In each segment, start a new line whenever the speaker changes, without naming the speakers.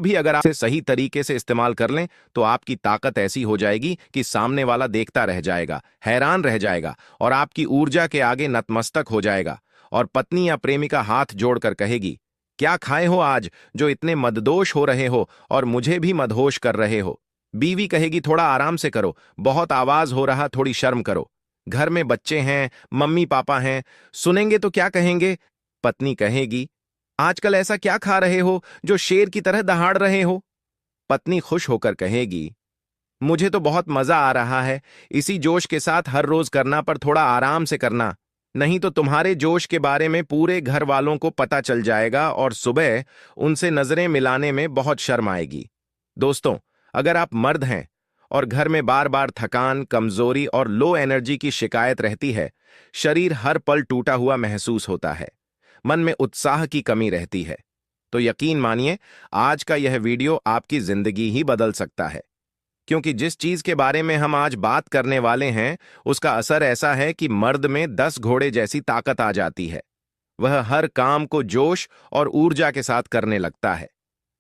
भी अगर आप इसे सही तरीके से इस्तेमाल कर लें तो आपकी ताकत ऐसी हो जाएगी कि सामने वाला देखता रह जाएगा, हैरान रह जाएगा और आपकी ऊर्जा के आगे नतमस्तक हो जाएगा। और पत्नी या प्रेमिका हाथ जोड़कर कहेगी, क्या खाए हो आज जो इतने मददोश हो रहे हो और मुझे भी मदहोश कर रहे हो। बीवी कहेगी, थोड़ा आराम से करो, बहुत आवाज हो रहा, थोड़ी शर्म करो। घर में बच्चे हैं, मम्मी पापा हैं, सुनेंगे तो क्या कहेंगे। पत्नी कहेगी, आजकल ऐसा क्या खा रहे हो जो शेर की तरह दहाड़ रहे हो। पत्नी खुश होकर कहेगी, मुझे तो बहुत मजा आ रहा है, इसी जोश के साथ हर रोज करना, पर थोड़ा आराम से करना, नहीं तो तुम्हारे जोश के बारे में पूरे घर वालों को पता चल जाएगा और सुबह उनसे नजरें मिलाने में बहुत शर्म आएगी। दोस्तों, अगर आप मर्द हैं और घर में बार बार थकान, कमजोरी और लो एनर्जी की शिकायत रहती है, शरीर हर पल टूटा हुआ महसूस होता है, मन में उत्साह की कमी रहती है, तो यकीन मानिए आज का यह वीडियो आपकी जिंदगी ही बदल सकता है। क्योंकि जिस चीज के बारे में हम आज बात करने वाले हैं उसका असर ऐसा है कि मर्द में 10 घोड़े जैसी ताकत आ जाती है। वह हर काम को जोश और ऊर्जा के साथ करने लगता है।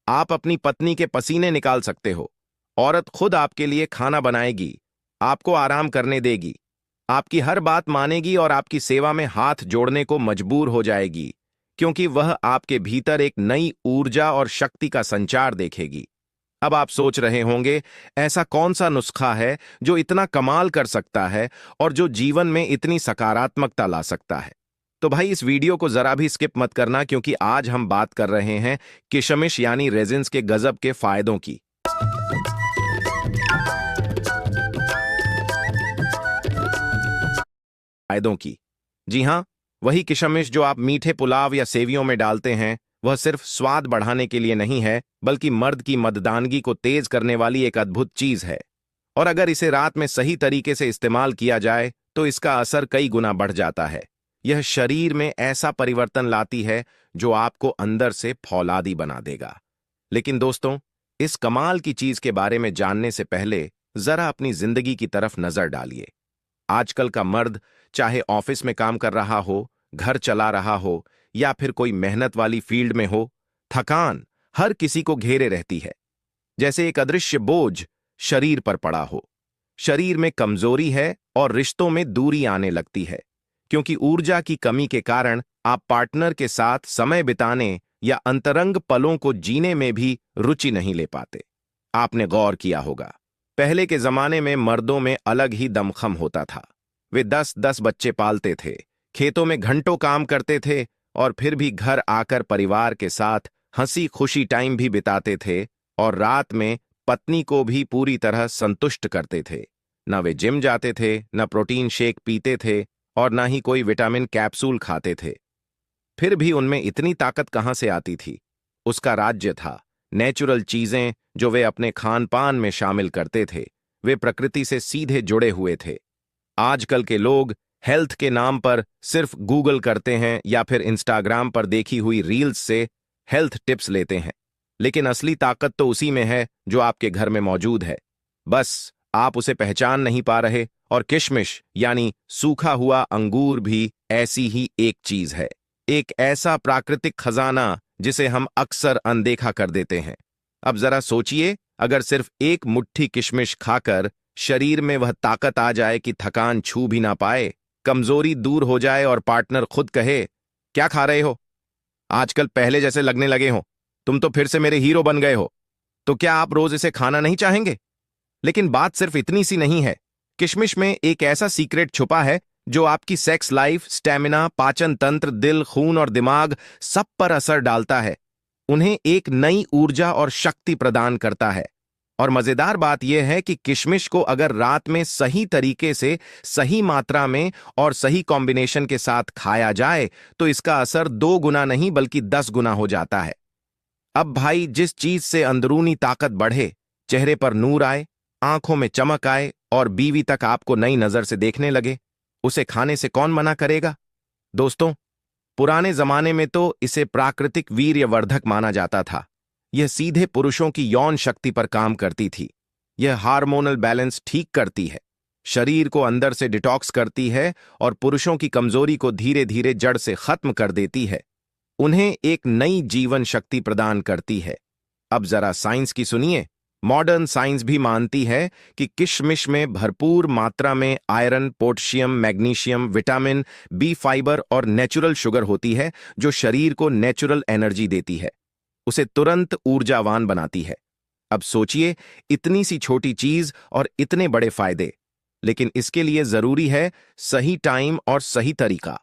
आप अपनी पत्नी के पसीने निकाल सकते हो। औरत खुद आपके लिए खाना बनाएगी, आपको आराम करने देगी, आपकी हर बात मानेगी और आपकी सेवा में हाथ जोड़ने को मजबूर हो जाएगी, क्योंकि वह आपके भीतर एक नई ऊर्जा और शक्ति का संचार देखेगी। अब आप सोच रहे होंगे, ऐसा कौन सा नुस्खा है जो इतना कमाल कर सकता है और जो जीवन में इतनी सकारात्मकता ला सकता है। तो भाई इस वीडियो को जरा भी स्किप मत करना, क्योंकि आज हम बात कर रहे हैं किशमिश यानी रेजिन्स के गजब के फायदों की। जी हाँ, वही किशमिश जो आप मीठे पुलाव या सेवियों में डालते हैं, वह सिर्फ स्वाद बढ़ाने के लिए नहीं है, बल्कि मर्द की मर्दानगी को तेज करने वाली एक अद्भुत चीज है। और अगर इसे रात में सही तरीके से इस्तेमाल किया जाए तो इसका असर कई गुना बढ़ जाता है। यह शरीर में ऐसा परिवर्तन लाती है जो आपको अंदर से फौलादी बना देगा। लेकिन दोस्तों, इस कमाल की चीज के बारे में जानने से पहले जरा अपनी जिंदगी की तरफ नजर डालिए। आजकल का मर्द चाहे ऑफिस में काम कर रहा हो, घर चला रहा हो या फिर कोई मेहनत वाली फील्ड में हो, थकान हर किसी को घेरे रहती है, जैसे एक अदृश्य बोझ शरीर पर पड़ा हो। शरीर में कमजोरी है और रिश्तों में दूरी आने लगती है, क्योंकि ऊर्जा की कमी के कारण आप पार्टनर के साथ समय बिताने या अंतरंग पलों को जीने में भी रुचि नहीं ले पाते। आपने गौर किया होगा, पहले के जमाने में मर्दों में अलग ही दमखम होता था। वे 10-10 बच्चे पालते थे, खेतों में घंटों काम करते थे और फिर भी घर आकर परिवार के साथ हंसी खुशी टाइम भी बिताते थे, और रात में पत्नी को भी पूरी तरह संतुष्ट करते थे। न वे जिम जाते थे, न प्रोटीन शेक पीते थे और न ही कोई विटामिन कैप्सूल खाते थे। फिर भी उनमें इतनी ताकत कहां से आती थी? उसका राज्य था नेचुरल चीजें जो वे अपने खान पान में शामिल करते थे। वे प्रकृति से सीधे जुड़े हुए थे। आजकल के लोग हेल्थ के नाम पर सिर्फ गूगल करते हैं या फिर इंस्टाग्राम पर देखी हुई रील्स से हेल्थ टिप्स लेते हैं, लेकिन असली ताकत तो उसी में है जो आपके घर में मौजूद है। बस आप उसे पहचान नहीं पा रहे। और किशमिश यानी सूखा हुआ अंगूर भी ऐसी ही एक चीज है, एक ऐसा प्राकृतिक खजाना जिसे हम अक्सर अनदेखा कर देते हैं। अब जरा सोचिए, अगर सिर्फ एक मुट्ठी किशमिश खाकर शरीर में वह ताकत आ जाए कि थकान छू भी ना पाए, कमजोरी दूर हो जाए और पार्टनर खुद कहे, क्या खा रहे हो, आजकल पहले जैसे लगने लगे हो, तुम तो फिर से मेरे हीरो बन गए हो, तो क्या आप रोज इसे खाना नहीं चाहेंगे? लेकिन बात सिर्फ इतनी सी नहीं है। किशमिश में एक ऐसा सीक्रेट छुपा है जो आपकी सेक्स लाइफ, स्टेमिना, पाचन तंत्र, दिल, खून और दिमाग सब पर असर डालता है। उन्हें एक नई ऊर्जा और शक्ति प्रदान करता है। और मजेदार बात यह है कि किशमिश को अगर रात में सही तरीके से, सही मात्रा में और सही कॉम्बिनेशन के साथ खाया जाए तो इसका असर 2 गुना नहीं बल्कि 10 गुना हो जाता है। अब भाई, जिस चीज से अंदरूनी ताकत बढ़े, चेहरे पर नूर आए, आंखों में चमक आए और बीवी तक आपको नई नजर से देखने लगे, उसे खाने से कौन मना करेगा? दोस्तों, पुराने जमाने में तो इसे प्राकृतिक वीर्यवर्धक माना जाता था। यह सीधे पुरुषों की यौन शक्ति पर काम करती थी। यह हार्मोनल बैलेंस ठीक करती है, शरीर को अंदर से डिटॉक्स करती है और पुरुषों की कमजोरी को धीरे धीरे जड़ से खत्म कर देती है। उन्हें एक नई जीवन शक्ति प्रदान करती है। अब जरा साइंस की सुनिए। मॉडर्न साइंस भी मानती है कि किशमिश में भरपूर मात्रा में iron, potassium, magnesium, vitamin B, fibre और नेचुरल शुगर होती है, जो शरीर को नेचुरल एनर्जी देती है, उसे तुरंत ऊर्जावान बनाती है। अब सोचिए, इतनी सी छोटी चीज और इतने बड़े फायदे, लेकिन इसके लिए जरूरी है सही टाइम और सही तरीका,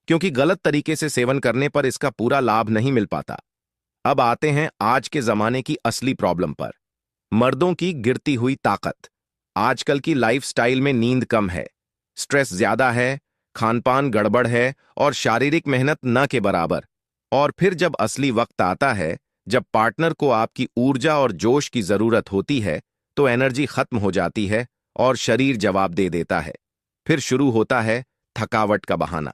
क्योंकि गलत तरीके से सेवन करने पर इसका पूरा लाभ नहीं मिल पाता। अब आते हैं आज के जमाने की असली प्रॉब्लम पर, मर्दों की गिरती हुई ताकत। आजकल की लाइफस्टाइल में नींद कम है, स्ट्रेस ज्यादा है, खानपान गड़बड़ है और शारीरिक मेहनत न के बराबर। और फिर जब असली वक्त आता है, जब पार्टनर को आपकी ऊर्जा और जोश की जरूरत होती है, तो एनर्जी खत्म हो जाती है और शरीर जवाब दे देता है। फिर शुरू होता है थकावट का बहाना,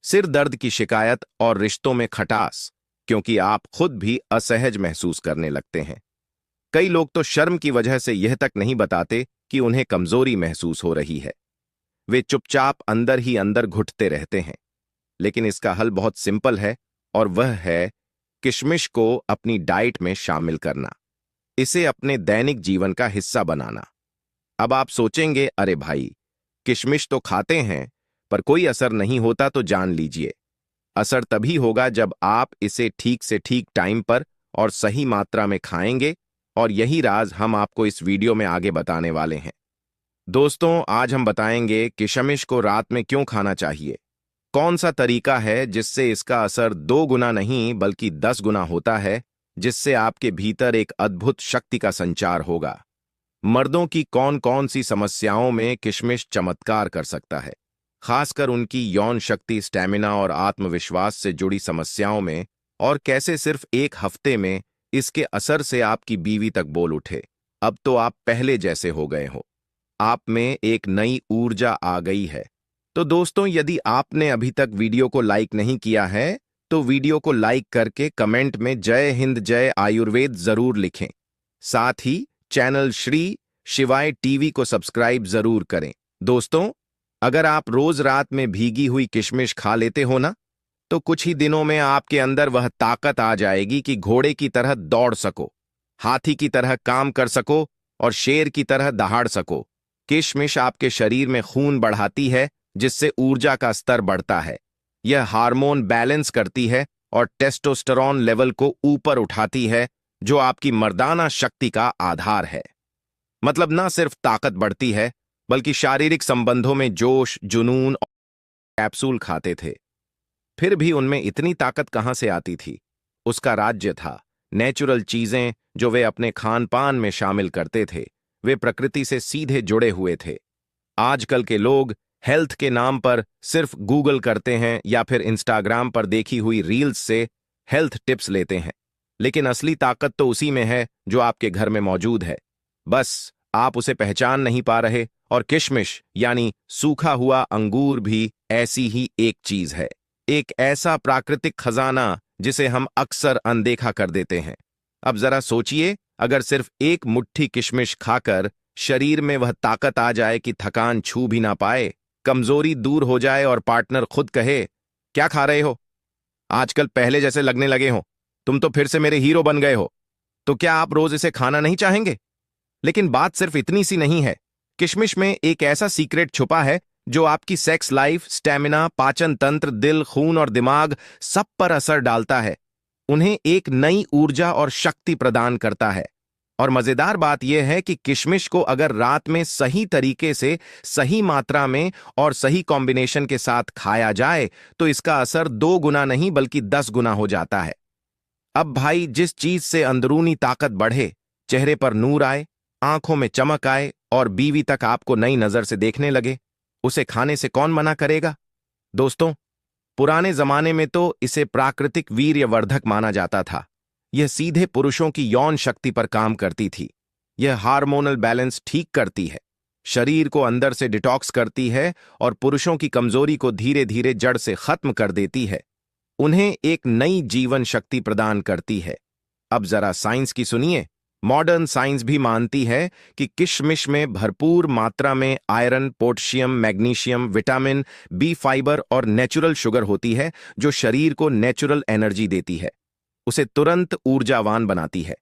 सिर दर्द की शिकायत और रिश्तों में खटास, क्योंकि आप खुद भी असहज महसूस करने लगते हैं। कई लोग तो शर्म की वजह से यह तक नहीं बताते कि उन्हें कमजोरी महसूस हो रही है। वे चुपचाप अंदर ही अंदर घुटते रहते हैं। लेकिन इसका हल बहुत सिंपल है, और वह है किशमिश को अपनी डाइट में शामिल करना, इसे अपने दैनिक जीवन का हिस्सा बनाना। अब आप सोचेंगे, अरे भाई, किशमिश तो खाते हैं पर कोई असर नहीं होता। तो जान लीजिए, असर तभी होगा जब आप इसे ठीक से ठीक टाइम पर और सही मात्रा में खाएंगे, और यही राज हम आपको इस वीडियो में आगे बताने वाले हैं। दोस्तों, आज हम बताएंगे किशमिश को रात में क्यों खाना चाहिए, कौन सा तरीका है जिससे इसका असर 2 गुना नहीं बल्कि 10 गुना होता है, जिससे आपके भीतर एक अद्भुत शक्ति का संचार होगा। मर्दों की कौन कौन सी समस्याओं में किशमिश चमत्कार कर सकता है, खासकर उनकी यौन शक्ति, स्टैमिना और आत्मविश्वास से जुड़ी समस्याओं में, और कैसे सिर्फ 1 हफ्ते में इसके असर से आपकी बीवी तक बोल उठे, अब तो आप पहले जैसे हो गए हो, आप में एक नई ऊर्जा आ गई है। तो दोस्तों, यदि आपने अभी तक वीडियो को लाइक नहीं किया है, तो वीडियो को लाइक करके कमेंट में जय हिंद जय आयुर्वेद जरूर लिखें। साथ ही चैनल श्री शिवाय टीवी को सब्सक्राइब जरूर करें। दोस्तों, अगर आप रोज रात में भीगी हुई किशमिश खा लेते हो ना, तो कुछ ही दिनों में आपके अंदर वह ताकत आ जाएगी कि घोड़े की तरह दौड़ सको, हाथी की तरह काम कर सको और शेर की तरह दहाड़ सको। किशमिश आपके शरीर में खून बढ़ाती है, जिससे ऊर्जा का स्तर बढ़ता है। यह हार्मोन बैलेंस करती है और टेस्टोस्टेरोन लेवल को ऊपर उठाती है, जो आपकी मर्दाना शक्ति का आधार है। मतलब ना सिर्फ ताकत बढ़ती है, बल्कि शारीरिक संबंधों में जोश, जुनून और कैप्सूल खाते थे, फिर भी उनमें इतनी ताकत कहां से आती थी? उसका राज्य था नेचुरल चीजें जो वे अपने खान पान में शामिल करते थे। वे प्रकृति से सीधे जुड़े हुए थे। आजकल के लोग हेल्थ के नाम पर सिर्फ गूगल करते हैं या फिर इंस्टाग्राम पर देखी हुई रील्स से हेल्थ टिप्स लेते हैं, लेकिन असली ताकत तो उसी में है जो आपके घर में मौजूद है। बस आप उसे पहचान नहीं पा रहे। और किशमिश यानी सूखा हुआ अंगूर भी ऐसी ही एक चीज है, एक ऐसा प्राकृतिक खजाना जिसे हम अक्सर अनदेखा कर देते हैं। अब जरा सोचिए, अगर सिर्फ 1 मुट्ठी किशमिश खाकर शरीर में वह ताकत आ जाए कि थकान छू भी ना पाए, कमजोरी दूर हो जाए और पार्टनर खुद कहे, क्या खा रहे हो, आजकल पहले जैसे लगने लगे हो, तुम तो फिर से मेरे हीरो बन गए हो, तो क्या आप रोज इसे खाना नहीं चाहेंगे? लेकिन बात सिर्फ इतनी सी नहीं है। किशमिश में एक ऐसा सीक्रेट छुपा है जो आपकी सेक्स लाइफ, स्टैमिना, पाचन तंत्र, दिल, खून और दिमाग सब पर असर डालता है, उन्हें एक नई ऊर्जा और शक्ति प्रदान करता है। और मजेदार बात यह है कि किशमिश को अगर रात में सही तरीके से, सही मात्रा में और सही कॉम्बिनेशन के साथ खाया जाए, तो इसका असर 2 गुना नहीं बल्कि 10 गुना हो जाता है। अब भाई, जिस चीज से अंदरूनी ताकत बढ़े, चेहरे पर नूर आए, आंखों में चमक आए और बीवी तक आपको नई नजर से देखने लगे, उसे खाने से कौन मना करेगा? दोस्तों, पुराने जमाने में तो इसे प्राकृतिक वीर्यवर्धक माना जाता था। यह सीधे पुरुषों की यौन शक्ति पर काम करती थी। यह हार्मोनल बैलेंस ठीक करती है, शरीर को अंदर से डिटॉक्स करती है और पुरुषों की कमजोरी को धीरे धीरे जड़ से खत्म कर देती है, उन्हें एक नई जीवन शक्ति प्रदान करती है। अब जरा साइंस की सुनिए। मॉडर्न साइंस भी मानती है कि किशमिश में भरपूर मात्रा में iron, potassium, magnesium, vitamin B, fibre और नेचुरल शुगर होती है, जो शरीर को नेचुरल एनर्जी देती है, उसे तुरंत ऊर्जावान बनाती है।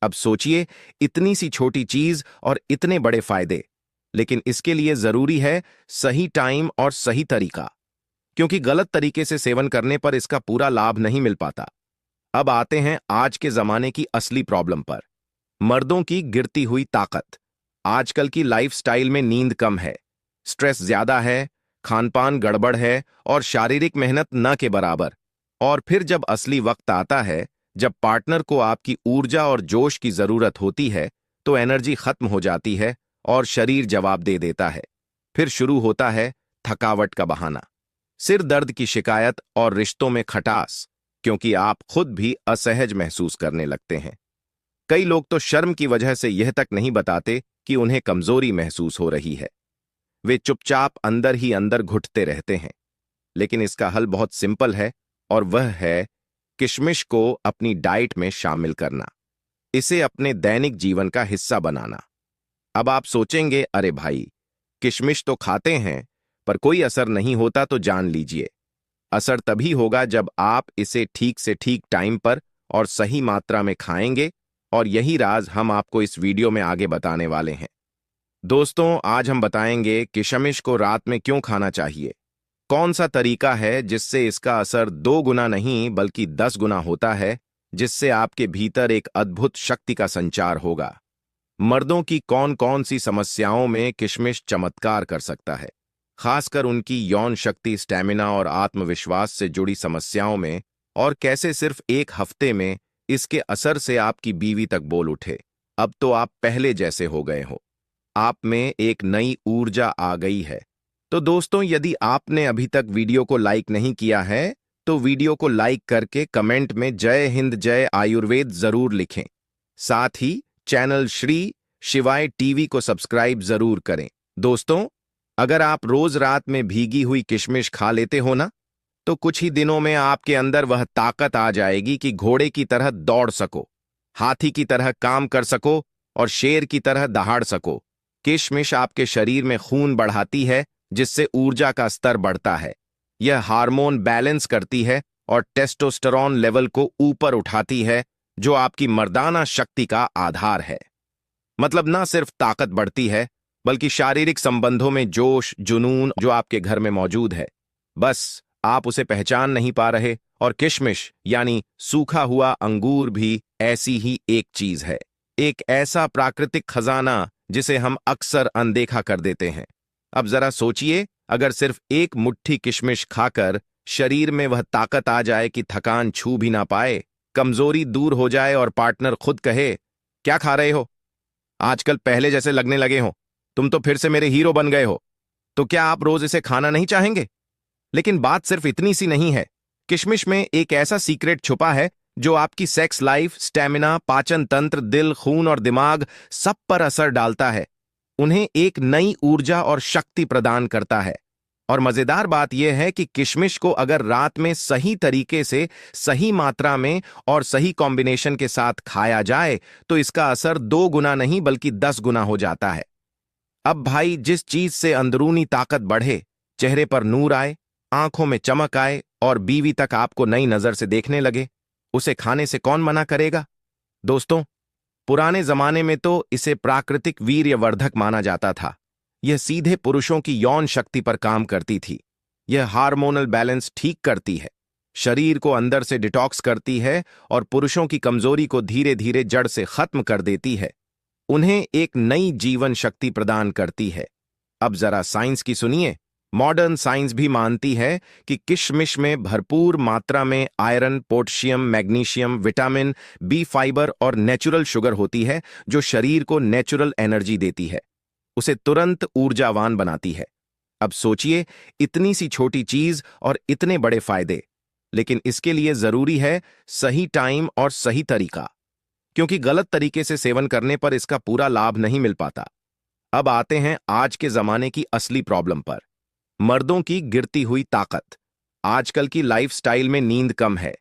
अब सोचिए, इतनी सी छोटी चीज और इतने बड़े फायदे, लेकिन इसके लिए जरूरी है सही टाइम और सही तरीका, क्योंकि गलत तरीके से सेवन करने पर इसका पूरा लाभ नहीं मिल पाता। अब आते हैं आज के जमाने की असली प्रॉब्लम पर, मर्दों की गिरती हुई ताकत। आजकल की लाइफस्टाइल में नींद कम है, स्ट्रेस ज्यादा है, खानपान गड़बड़ है और शारीरिक मेहनत न के बराबर। और फिर जब असली वक्त आता है, जब पार्टनर को आपकी ऊर्जा और जोश की जरूरत होती है, तो एनर्जी खत्म हो जाती है और शरीर जवाब दे देता है। फिर शुरू होता है थकावट का बहाना, सिर दर्द की शिकायत और रिश्तों में खटास, क्योंकि आप खुद भी असहज महसूस करने लगते हैं। कई लोग तो शर्म की वजह से यह तक नहीं बताते कि उन्हें कमजोरी महसूस हो रही है। वे चुपचाप अंदर ही अंदर घुटते रहते हैं। लेकिन इसका हल बहुत सिंपल है, और वह है किशमिश को अपनी डाइट में शामिल करना, इसे अपने दैनिक जीवन का हिस्सा बनाना। अब आप सोचेंगे, अरे भाई, किशमिश तो खाते हैं पर कोई असर नहीं होता, तो जान लीजिए, असर तभी होगा जब आप इसे ठीक से ठीक टाइम पर और सही मात्रा में खाएंगे। और यही राज हम आपको इस वीडियो में आगे बताने वाले हैं। दोस्तों, आज हम बताएंगे किशमिश को रात में क्यों खाना चाहिए, कौन सा तरीका है जिससे इसका असर 2 गुना नहीं बल्कि 10 गुना होता है, जिससे आपके भीतर एक अद्भुत शक्ति का संचार होगा। मर्दों की कौन कौन सी समस्याओं में किशमिश चमत्कार कर सकता है, खासकर उनकी यौन शक्ति, स्टैमिना और आत्मविश्वास से जुड़ी समस्याओं में, और कैसे सिर्फ 1 हफ्ते में इसके असर से आपकी बीवी तक बोल उठे, अब तो आप पहले जैसे हो गए हो, आप में एक नई ऊर्जा आ गई है। तो दोस्तों, यदि आपने अभी तक वीडियो को लाइक नहीं किया है, तो वीडियो को लाइक करके कमेंट में जय हिंद जय आयुर्वेद जरूर लिखें। साथ ही चैनल श्री शिवाय टीवी को सब्सक्राइब जरूर करें। दोस्तों, अगर आप रोज रात में भीगी हुई किशमिश खा लेते हो ना, तो कुछ ही दिनों में आपके अंदर वह ताकत आ जाएगी कि घोड़े की तरह दौड़ सको, हाथी की तरह काम कर सको और शेर की तरह दहाड़ सको। किशमिश आपके शरीर में खून बढ़ाती है, जिससे ऊर्जा का स्तर बढ़ता है। यह हार्मोन बैलेंस करती है और टेस्टोस्टेरोन लेवल को ऊपर उठाती है, जो आपकी मर्दाना शक्ति का आधार है। मतलब ना सिर्फ ताकत बढ़ती है, बल्कि शारीरिक संबंधों में जोश, जुनून जो आपके घर में मौजूद है, बस आप उसे पहचान नहीं पा रहे। और किशमिश यानी सूखा हुआ अंगूर भी ऐसी ही एक चीज है, एक ऐसा प्राकृतिक खजाना जिसे हम अक्सर अनदेखा कर देते हैं। अब जरा सोचिए, अगर सिर्फ 1 मुट्ठी किशमिश खाकर शरीर में वह ताकत आ जाए कि थकान छू भी ना पाए, कमजोरी दूर हो जाए और पार्टनर खुद कहे, क्या खा रहे हो, आजकल पहले जैसे लगने लगे हो, तुम तो फिर से मेरे हीरो बन गए हो, तो क्या आप रोज इसे खाना नहीं चाहेंगे? लेकिन बात सिर्फ इतनी सी नहीं है। किशमिश में एक ऐसा सीक्रेट छुपा है जो आपकी सेक्स लाइफ, स्टैमिना, पाचन तंत्र, दिल, खून और दिमाग सब पर असर डालता है, उन्हें एक नई ऊर्जा और शक्ति प्रदान करता है। और मजेदार बात यह है कि किशमिश को अगर रात में सही तरीके से, सही मात्रा में और सही कॉम्बिनेशन के साथ खाया जाए, तो इसका असर 2 गुना नहीं बल्कि 10 गुना हो जाता है। अब भाई, जिस चीज से अंदरूनी ताकत बढ़े, चेहरे पर नूर आए, आंखों में चमक आए और बीवी तक आपको नई नजर से देखने लगे, उसे खाने से कौन मना करेगा? दोस्तों, पुराने जमाने में तो इसे प्राकृतिक वीर्यवर्धक माना जाता था। यह सीधे पुरुषों की यौन शक्ति पर काम करती थी। यह हार्मोनल बैलेंस ठीक करती है, शरीर को अंदर से डिटॉक्स करती है और पुरुषों की कमजोरी को धीरे धीरे जड़ से खत्म कर देती है, उन्हें एक नई जीवन शक्ति प्रदान करती है। अब जरा साइंस की सुनिए। मॉडर्न साइंस भी मानती है कि किशमिश में भरपूर मात्रा में iron, potassium, magnesium, vitamin B, fibre और नेचुरल शुगर होती है, जो शरीर को नेचुरल एनर्जी देती है, उसे तुरंत ऊर्जावान बनाती है। अब सोचिए, इतनी सी छोटी चीज और इतने बड़े फायदे, लेकिन इसके लिए जरूरी है सही टाइम और सही तरीका, क्योंकि गलत तरीके से सेवन करने पर इसका पूरा लाभ नहीं मिल पाता। अब आते हैं आज के जमाने की असली प्रॉब्लम पर, मर्दों की गिरती हुई ताकत। आजकल की लाइफस्टाइल में नींद कम है,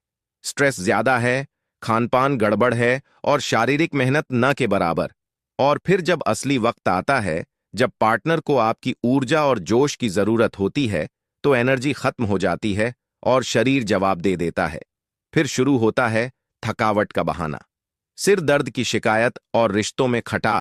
स्ट्रेस ज्यादा है, खानपान गड़बड़ है और शारीरिक मेहनत न के बराबर। और फिर जब असली वक्त आता है, जब पार्टनर को आपकी ऊर्जा और जोश की जरूरत होती है, तो एनर्जी खत्म हो जाती है और शरीर जवाब दे देता है। फिर शुरू होता है थकावट का बहाना, सिर दर्द की शिकायत और रिश्तों में खटास।